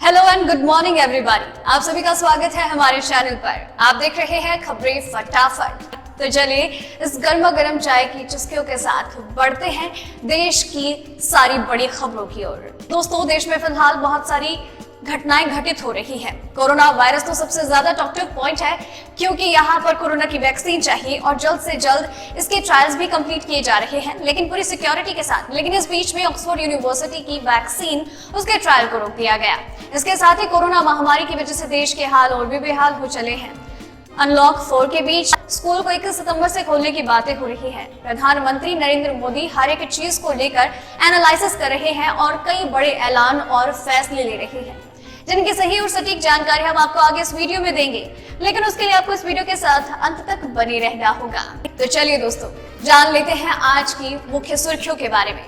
Hello and good morning everybody. आप सभी का स्वागत है हमारे चैनल पर। आप देख रहे हैं खबरें फटाफट। तो चलिए इस गर्मा गर्म चाय की चुस्कियों के साथ बढ़ते हैं देश की सारी बड़ी खबरों की ओर। दोस्तों, देश में फिलहाल बहुत सारी घटनाएं घटित हो रही है। कोरोना वायरस तो सबसे ज्यादा टॉक पॉइंट है, क्योंकि यहाँ पर कोरोना की वैक्सीन चाहिए और जल्द से जल्द इसके ट्रायल्स भी कंप्लीट किए जा रहे हैं, लेकिन पूरी सिक्योरिटी के साथ। लेकिन इस बीच में ऑक्सफोर्ड यूनिवर्सिटी की वैक्सीन, उसके ट्रायल को रोक दिया गया। इसके साथ ही कोरोना महामारी की वजह से देश के हाल और भी बेहाल हो चले हैं। अनलॉक 4 के बीच स्कूल को 21 सितंबर से खोलने की बातें हो रही है। प्रधानमंत्री नरेंद्र मोदी हर एक चीज को लेकर एनालिसिस कर रहे हैं और कई बड़े ऐलान और फैसले ले रहे हैं, जिनकी सही और सटीक जानकारी हम आपको आगे इस वीडियो में देंगे। लेकिन उसके लिए आपको इस वीडियो के साथ अंत तक बने रहना होगा। तो चलिए दोस्तों, जान लेते हैं आज की मुख्य सुर्खियों के बारे में,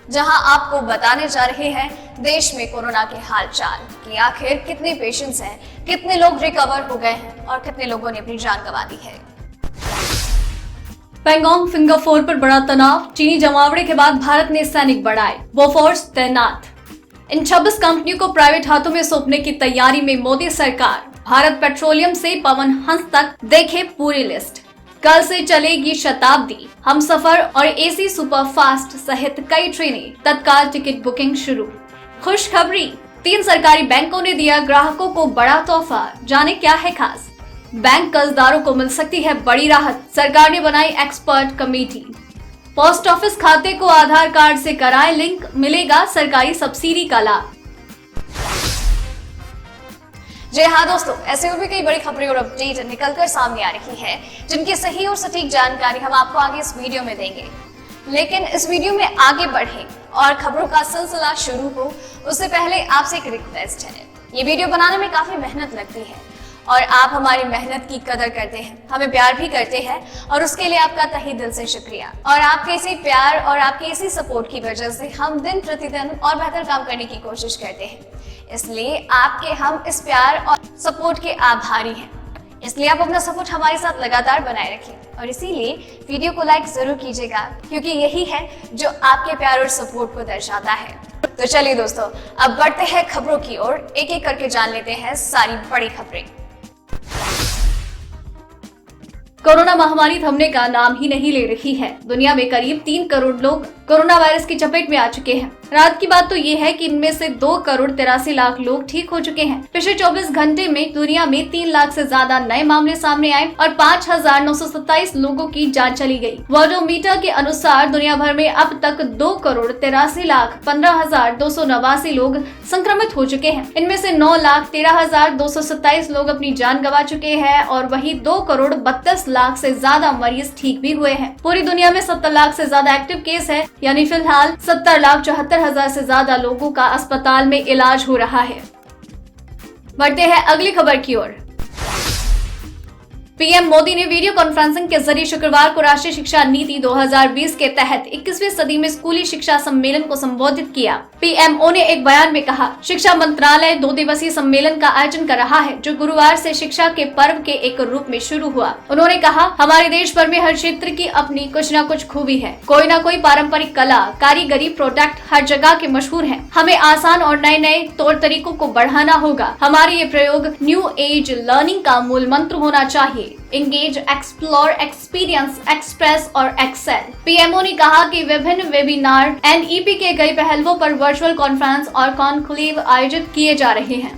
जहां आपको बताने जा रहे हैं देश में कोरोना के हालचाल कि आखिर कितने पेशेंट्स हैं, कितने लोग रिकवर हो गए हैं और कितने लोगों ने अपनी जान गंवा दी है। पैंगोंग फिंगर 4 पर बड़ा तनाव। चीनी जमावड़े के बाद भारत ने सैनिक बढ़ाए, बोफोर्स तैनात। इन 26 कंपनियों को प्राइवेट हाथों में सौंपने की तैयारी में मोदी सरकार। भारत पेट्रोलियम से पवन हंस तक देखे पूरी लिस्ट। कल से चलेगी शताब्दी, हमसफर और एसी सुपरफास्ट सहित कई ट्रेनें, तत्काल टिकट बुकिंग शुरू। खुशखबरी, 3 सरकारी बैंकों ने दिया ग्राहकों को बड़ा तोहफा। जाने क्या है खास? बैंक कर्जदारों को मिल सकती है बड़ी राहत। सरकार ने बनाई एक्सपर्ट कमेटी। पोस्ट ऑफिस खाते को आधार कार्ड से कराएं लिंक, मिलेगा सरकारी सब्सिडी का लाभ। जी हाँ दोस्तों, ऐसे और भी कई बड़ी खबरें और अपडेट निकलकर सामने आ रही है, जिनकी सही और सटीक जानकारी हम आपको आगे इस वीडियो में देंगे। लेकिन इस वीडियो में आगे बढ़े और खबरों का सिलसिला शुरू हो, उससे पहले आपसे एक रिक्वेस्ट है। ये वीडियो बनाने में काफी मेहनत लगती है और आप हमारी मेहनत की कदर करते हैं, हमें प्यार भी करते हैं और उसके लिए आपका तहे दिल से शुक्रिया। और आपके इसी प्यार और आपके इसी सपोर्ट की वजह से हम दिन प्रतिदिन और बेहतर काम करने की कोशिश करते हैं। इसलिए आपके हम इस प्यार और सपोर्ट के आभारी हैं। इसलिए आप अपना सपोर्ट हमारे साथ लगातार बनाए रखें और इसीलिए वीडियो को लाइक जरूर कीजिएगा, क्योंकि यही है जो आपके प्यार और सपोर्ट को दर्शाता है। तो चलिए दोस्तों, अब बढ़ते हैं खबरों की ओर। एक एक करके जान लेते हैं सारी बड़ी खबरें। कोरोना महामारी थमने का नाम ही नहीं ले रही है। दुनिया में करीब 3 करोड़ लोग कोरोना वायरस की चपेट में आ चुके हैं। रात की बात तो ये है कि इनमें से 2 करोड़ 83 लाख लोग ठीक हो चुके हैं। पिछले 24 घंटे में दुनिया में 3 लाख से ज्यादा नए मामले सामने आए और 5,927 लोगों की जान चली गई। वर्ल्डोमीटर के अनुसार दुनिया भर में अब तक 2 करोड़ 83 लाख 15,289 लोग संक्रमित हो चुके हैं। इनमें से 9 लाख 13,227 लोग अपनी जान गंवा चुके हैं और वही 2 करोड़ 32 लाख से ज्यादा मरीज ठीक भी हुए हैं। पूरी दुनिया में 70 लाख से ज्यादा एक्टिव केस है, यानी फिलहाल 70,74,000 से ज्यादा लोगों का अस्पताल में इलाज हो रहा है। बढ़ते हैं अगली खबर की ओर। पीएम मोदी ने वीडियो कॉन्फ्रेंसिंग के जरिए शुक्रवार को राष्ट्रीय शिक्षा नीति 2020 के तहत 21वीं सदी में स्कूली शिक्षा सम्मेलन को संबोधित किया। पीएमओ ने एक बयान में कहा, शिक्षा मंत्रालय 2 दिवसीय सम्मेलन का आयोजन कर रहा है, जो गुरुवार से शिक्षा के पर्व के एक रूप में शुरू हुआ। उन्होंने कहा, हमारे देश भर में हर क्षेत्र की अपनी कुछ न कुछ खूबी है। कोई न कोई पारंपरिक कला, कारीगरी प्रोडक्ट हर जगह के मशहूर है। हमें आसान और नए नए तौर तरीकों को बढ़ाना होगा। हमारे ये प्रयोग न्यू एज लर्निंग का मूल मंत्र होना चाहिए। एंगेज, एक्सप्लोर, एक्सपीरियंस, एक्सप्रेस और एक्सेल। पीएमओ ने कहा कि विभिन्न वेबिनार, एनईपी के कई पहलुओं पर वर्चुअल कॉन्फ्रेंस और कॉन्क्लेव आयोजित किए जा रहे हैं।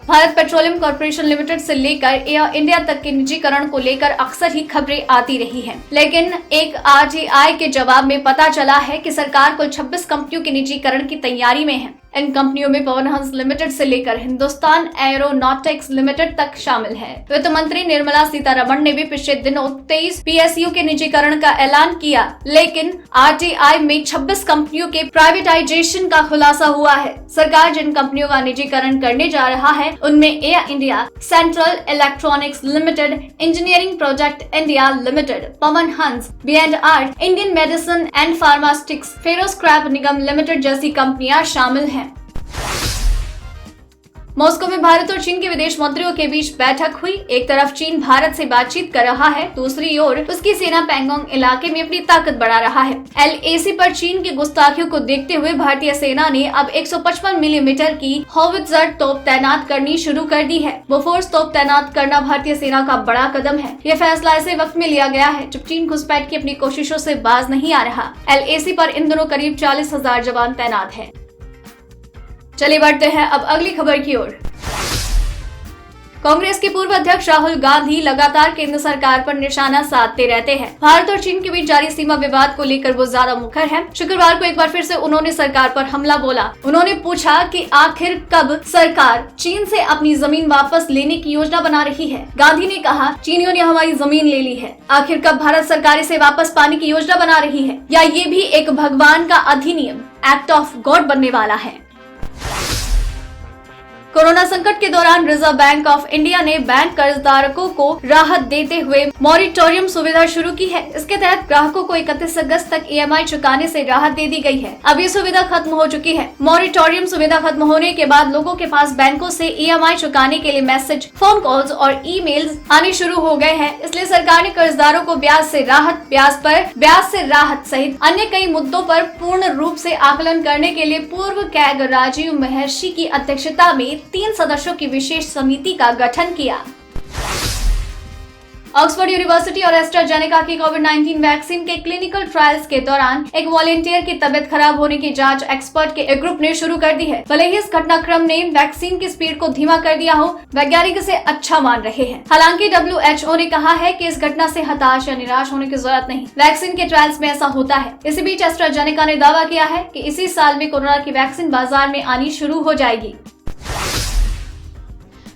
भारत पेट्रोलियम कॉर्पोरेशन लिमिटेड से लेकर एयर इंडिया तक के निजीकरण को लेकर अक्सर ही खबरें आती रही हैं। लेकिन एक आरटीआई के जवाब में पता चला है कि सरकार कुल 26 कंपनियों के निजीकरण की तैयारी में है। इन कंपनियों में पवन हंस लिमिटेड से लेकर हिंदुस्तान एरोनॉटिक्स लिमिटेड तक शामिल है। वित्त मंत्री निर्मला सीतारमण ने भी पिछले दिनों 23 पीएसयू के निजीकरण का ऐलान किया, लेकिन आरटीआई में 26 कंपनियों के प्राइवेटाइजेशन का खुलासा हुआ है। सरकार जिन कंपनियों का निजीकरण करने जा रहा है उनमें air India, central electronics limited, engineering project India limited, Pawan Hans, B&R, Indian medicine and pharmaceutics, ferro scrap Nigam limited जैसी कंपनियां शामिल हैं। मॉस्को में भारत और चीन के विदेश मंत्रियों के बीच बैठक हुई। एक तरफ चीन भारत से बातचीत कर रहा है, दूसरी ओर उसकी सेना पैंगोंग इलाके में अपनी ताकत बढ़ा रहा है। LAC पर चीन की गुस्ताखियों को देखते हुए भारतीय सेना ने अब 155 मिलीमीटर की होवित्जर तोप तैनात करनी शुरू कर दी है। बोफोर्स तोप तैनात करना भारतीय सेना का बड़ा कदम है। यह फैसला ऐसे वक्त में लिया गया है जब चीन घुसपैठ की अपनी कोशिशों से बाज नहीं आ रहा। LAC पर इन दिनों करीब 40,000 जवान तैनात हैं। चलिए बढ़ते हैं अब अगली खबर की ओर। कांग्रेस के पूर्व अध्यक्ष राहुल गांधी लगातार केंद्र सरकार पर निशाना साधते रहते हैं। भारत और चीन के बीच जारी सीमा विवाद को लेकर वो ज्यादा मुखर हैं। शुक्रवार को एक बार फिर से उन्होंने सरकार पर हमला बोला। उन्होंने पूछा कि आखिर कब सरकार चीन से अपनी जमीन वापस लेने की योजना बना रही है। गांधी ने कहा, चीनियों ने हमारी जमीन ले ली है, आखिर कब भारत सरकार इसे वापस पाने की योजना बना रही है, या ये भी एक भगवान का अधिनियम एक्ट ऑफ गॉड बनने वाला है। कोरोना संकट के दौरान रिजर्व बैंक ऑफ इंडिया ने बैंक कर्जदारों को राहत देते हुए मॉरिटोरियम सुविधा शुरू की है। इसके तहत ग्राहकों को 31 अगस्त तक EMI चुकाने से राहत दे दी गई है। अब ये सुविधा खत्म हो चुकी है। मॉरिटोरियम सुविधा खत्म होने के बाद लोगों के पास बैंकों से EMI चुकाने के लिए मैसेज, फोन कॉल्स और ईमेल्स आने शुरू हो गए हैं। इसलिए सरकार ने कर्जदारों को ब्याज से राहत सहित अन्य कई मुद्दों पर पूर्ण रूप से आकलन करने के लिए पूर्व कैग राजीव महर्षि की अध्यक्षता में 3 सदस्यों की विशेष समिति का गठन किया। ऑक्सफोर्ड यूनिवर्सिटी और एस्ट्राजेनेका की कोविड-19 वैक्सीन के क्लिनिकल ट्रायल्स के दौरान एक वॉलेंटियर की तबीयत खराब होने की जांच एक्सपर्ट के एक ग्रुप ने शुरू कर दी है। भले ही इस घटनाक्रम ने वैक्सीन की स्पीड को धीमा कर दिया हो, वैज्ञानिक इसे अच्छा मान रहे हैं। हालांकि WHO ने कहा है कि इस घटना से हताश या निराश होने की जरूरत नहीं। वैक्सीन के ट्रायल्स में ऐसा होता है। इसी बीच एस्ट्राजेनेका ने दावा किया है कि इसी साल में कोरोना की वैक्सीन बाजार में आनी शुरू हो जाएगी।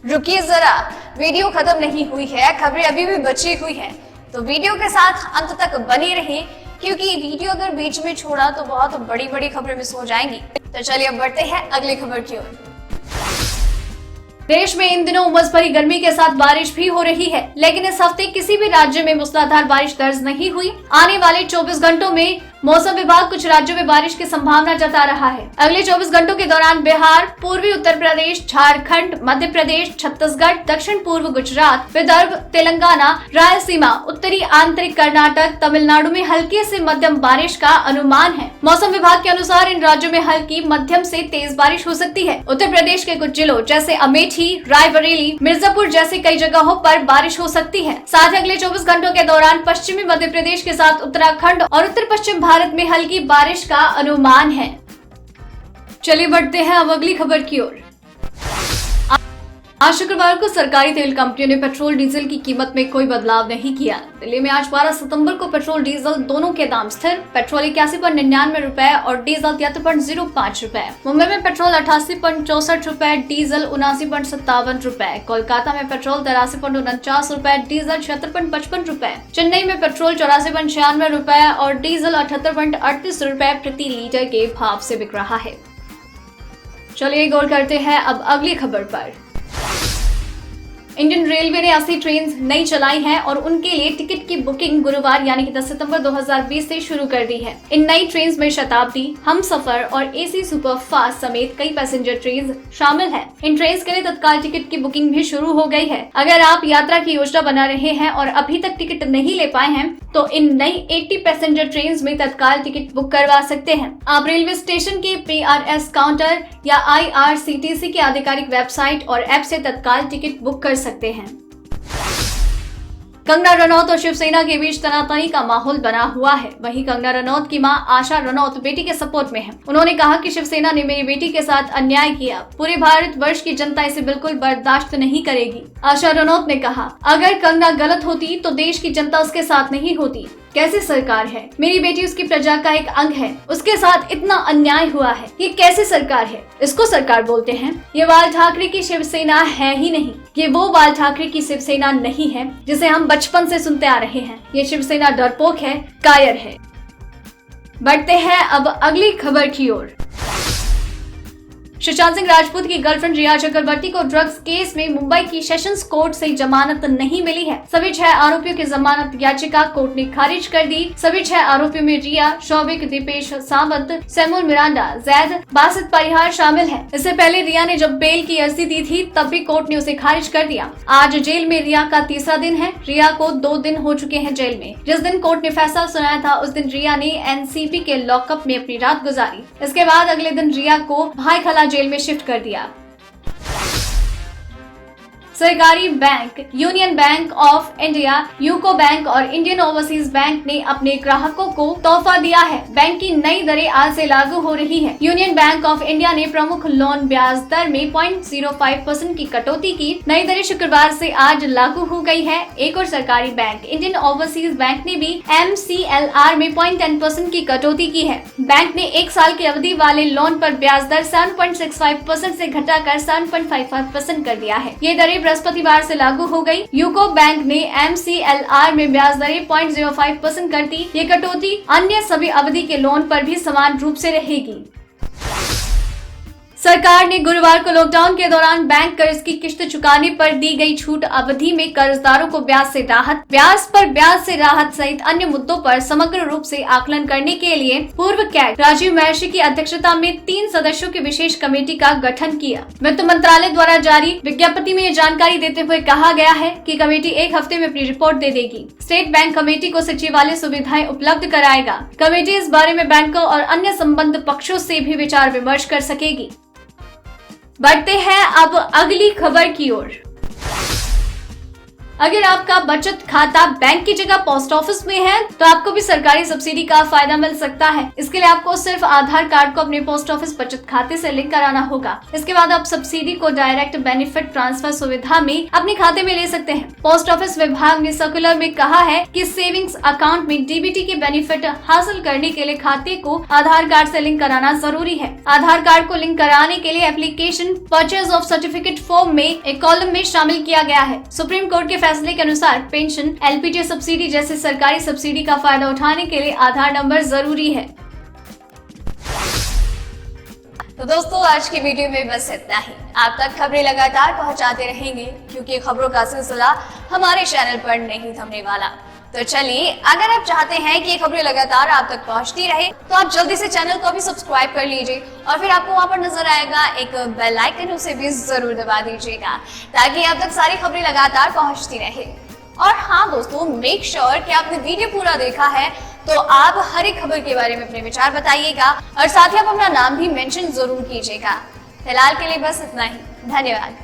रुकिए जरा, वीडियो खत्म नहीं हुई है, खबरें अभी भी बची हुई हैं, तो वीडियो के साथ अंत तक बने रहिए, क्योंकि वीडियो अगर बीच में छोड़ा तो बहुत बड़ी खबरें मिस हो जाएंगी। तो चलिए अब बढ़ते हैं अगली खबर की ओर। देश में इन दिनों उमस भरी गर्मी के साथ बारिश भी हो रही है, लेकिन इस हफ्ते किसी भी राज्य में मूसलाधार बारिश दर्ज नहीं हुई। आने वाले 24 घंटों में मौसम विभाग कुछ राज्यों में बारिश की संभावना जता रहा है। अगले 24 घंटों के दौरान बिहार, पूर्वी उत्तर प्रदेश, झारखंड, मध्य प्रदेश, छत्तीसगढ़, दक्षिण पूर्व गुजरात, विदर्भ, तेलंगाना, रायलसीमा, उत्तरी आंतरिक कर्नाटक, तमिलनाडु में हल्की से मध्यम बारिश का अनुमान है। मौसम विभाग के अनुसार इन राज्यों में हल्की मध्यम से तेज बारिश हो सकती है। उत्तर प्रदेश के कुछ जिलों जैसे अमेठी, रायबरेली, मिर्जापुर जैसी कई जगहों पर बारिश हो सकती है। साथ ही अगले 24 घंटों के दौरान पश्चिमी मध्य प्रदेश के साथ उत्तराखंड और उत्तर पश्चिम भारत में हल्की बारिश का अनुमान है। चलिए बढ़ते हैं अब अगली खबर की ओर। आज शुक्रवार को सरकारी तेल कंपनियों ने पेट्रोल डीजल की कीमत में कोई बदलाव नहीं किया। दिल्ली में आज 12 सितंबर को पेट्रोल डीजल दोनों के दाम स्थिर, पेट्रोल 81.99 रुपए और डीजल 73.05 रुपए। मुंबई में पेट्रोल 88.64 रुपए, डीजल 79.57 रुपए। कोलकाता में पेट्रोल 83.49 रुपए, डीजल 76.55 रुपए। चेन्नई में पेट्रोल 84.96 रुपए और डीजल 78.38 रुपए प्रति लीटर के भाव से बिक रहा है। चलिए गौर करते हैं अब अगली खबर पर। इंडियन रेलवे ने 80 ट्रेन नई चलाई हैं और उनके लिए टिकट की बुकिंग गुरुवार यानी कि 10 सितंबर 2020 से शुरू कर दी है। इन नई ट्रेन में शताब्दी, हमसफर और AC सुपर फास्ट समेत कई पैसेंजर ट्रेन शामिल हैं। इन ट्रेन के लिए तत्काल टिकट की बुकिंग भी शुरू हो गई है। अगर आप यात्रा की योजना बना रहे हैं और अभी तक टिकट नहीं ले पाए हैं तो इन नई 80 पैसेंजर ट्रेन में तत्काल टिकट बुक करवा सकते हैं। आप रेलवे स्टेशन के PRS काउंटर या IRCTC की आधिकारिक वेबसाइट और ऐप से तत्काल टिकट बुक कर सकते हैं। कंगना रनौत और शिवसेना के बीच तनातनी का माहौल बना हुआ है। वहीं कंगना रनौत की मां आशा रनौत बेटी के सपोर्ट में है। उन्होंने कहा कि शिवसेना ने मेरी बेटी के साथ अन्याय किया, पूरे भारतवर्ष की जनता इसे बिल्कुल बर्दाश्त नहीं करेगी। आशा रनौत ने कहा, अगर कंगना गलत होती तो देश की जनता उसके साथ नहीं होती। कैसी सरकार है? मेरी बेटी उसकी प्रजा का एक अंग है, उसके साथ इतना अन्याय हुआ है, ये कैसी सरकार है? इसको सरकार बोलते हैं? ये बाल ठाकरे की शिवसेना है ही नहीं। ये वो बाल ठाकरे की शिवसेना नहीं है जिसे हम बचपन से सुनते आ रहे हैं। ये शिवसेना डरपोक है, कायर है। बढ़ते हैं अब अगली खबर की ओर। सुशांत सिंह राजपूत की गर्लफ्रेंड रिया चक्रवर्ती को ड्रग्स केस में मुंबई की सेशंस कोर्ट से जमानत नहीं मिली है। सभी 6 आरोपियों की जमानत याचिका कोर्ट ने खारिज कर दी। सभी 6 आरोपियों में रिया, शौविक, दीपेश सावंत, सैमुअल मिरांडा, जैद, बासित परिहार शामिल है। इससे पहले रिया ने जब बेल की अर्जी दी थी तब भी कोर्ट ने उसे खारिज कर दिया। आज जेल में रिया का तीसरा दिन है। रिया को 2 दिन हो चुके हैं जेल में। जिस दिन कोर्ट ने फैसला सुनाया था उस दिन रिया ने एनसीपी के लॉकअप में अपनी रात गुजारी। इसके बाद अगले दिन रिया को भाईखला जेल में शिफ्ट कर दिया। सरकारी bank union bank of India, UCO bank और इंडियन ओवरसीज बैंक ने अपने ग्राहकों को तोहफा दिया है। बैंक की नई दरें आज से लागू हो रही है। यूनियन बैंक ऑफ इंडिया ने प्रमुख लोन ब्याज दर में 0.05% की कटौती की। नई दरें शुक्रवार से आज लागू हो गई है। एक और सरकारी बैंक इंडियन ओवरसीज बैंक ने भी MCLR में 0.10% की कटौती की है। बैंक ने 1 साल की अवधि वाले लोन पर ब्याज दर 7.65% से घटाकर 7.55% कर दिया है। ये दरें बृहस्पतिवार से लागू हो गई। यूको बैंक ने MCLR में ब्याज दरें 0.05% कर दी। ये कटौती अन्य सभी अवधि के लोन पर भी समान रूप से रहेगी। सरकार ने गुरुवार को लॉकडाउन के दौरान बैंक कर्ज की किश्त चुकाने पर दी गई छूट अवधि में कर्जदारों को ब्याज से राहत, ब्याज पर ब्याज से राहत सहित अन्य मुद्दों पर समग्र रूप से आकलन करने के लिए पूर्व कैग राजीव महर्षि की अध्यक्षता में 3 सदस्यों की विशेष कमेटी का गठन किया। वित्त मंत्रालय द्वारा जारी विज्ञप्ति में ये जानकारी देते हुए कहा गया है कि कमेटी 1 हफ्ते में अपनी रिपोर्ट दे देगी। स्टेट बैंक कमेटी को सचिवालय सुविधाएं उपलब्ध कराएगा। कमेटी इस बारे में बैंकों और अन्य संबद्ध पक्षों से भी विचार विमर्श कर सकेगी। बढ़ते हैं अब अगली खबर की ओर। अगर आपका बचत खाता बैंक की जगह पोस्ट ऑफिस में है तो आपको भी सरकारी सब्सिडी का फायदा मिल सकता है। इसके लिए आपको सिर्फ आधार कार्ड को अपने पोस्ट ऑफिस बचत खाते से लिंक कराना होगा। इसके बाद आप सब्सिडी को डायरेक्ट बेनिफिट ट्रांसफर सुविधा में अपने खाते में ले सकते हैं। पोस्ट ऑफिस विभाग ने सर्कुलर में कहा है कि सेविंग्स अकाउंट में डीबीटी की बेनिफिट हासिल करने के लिए खाते को आधार कार्ड से लिंक कराना जरूरी है। आधार कार्ड को लिंक कराने के लिए application purchase of certificate form में एक कॉलम में शामिल किया गया है। सुप्रीम कोर्ट के फैसले के अनुसार पेंशन, LPG सब्सिडी जैसे सरकारी सब्सिडी का फायदा उठाने के लिए आधार नंबर जरूरी है। तो दोस्तों आज की वीडियो में बस इतना ही। आप तक खबरें लगातार पहुंचाते रहेंगे क्योंकि खबरों का सिलसिला हमारे चैनल पर नहीं थमने वाला। तो चलिए, अगर आप चाहते हैं कि ये खबरें लगातार आप तक पहुंचती रहे तो आप जल्दी से चैनल को भी सब्सक्राइब कर लीजिए और फिर आपको वहां पर नजर आएगा एक बेल आइकन, उसे भी जरूर दबा दीजिएगा ताकि आप तक सारी खबरें लगातार पहुंचती रहे। और हाँ दोस्तों, मेक श्योर कि आपने वीडियो पूरा देखा है तो आप हर एक खबर के बारे में अपने विचार बताइएगा और साथ ही आप अपना नाम भी मेंशन जरूर कीजिएगा। फिलहाल के लिए बस इतना ही। धन्यवाद।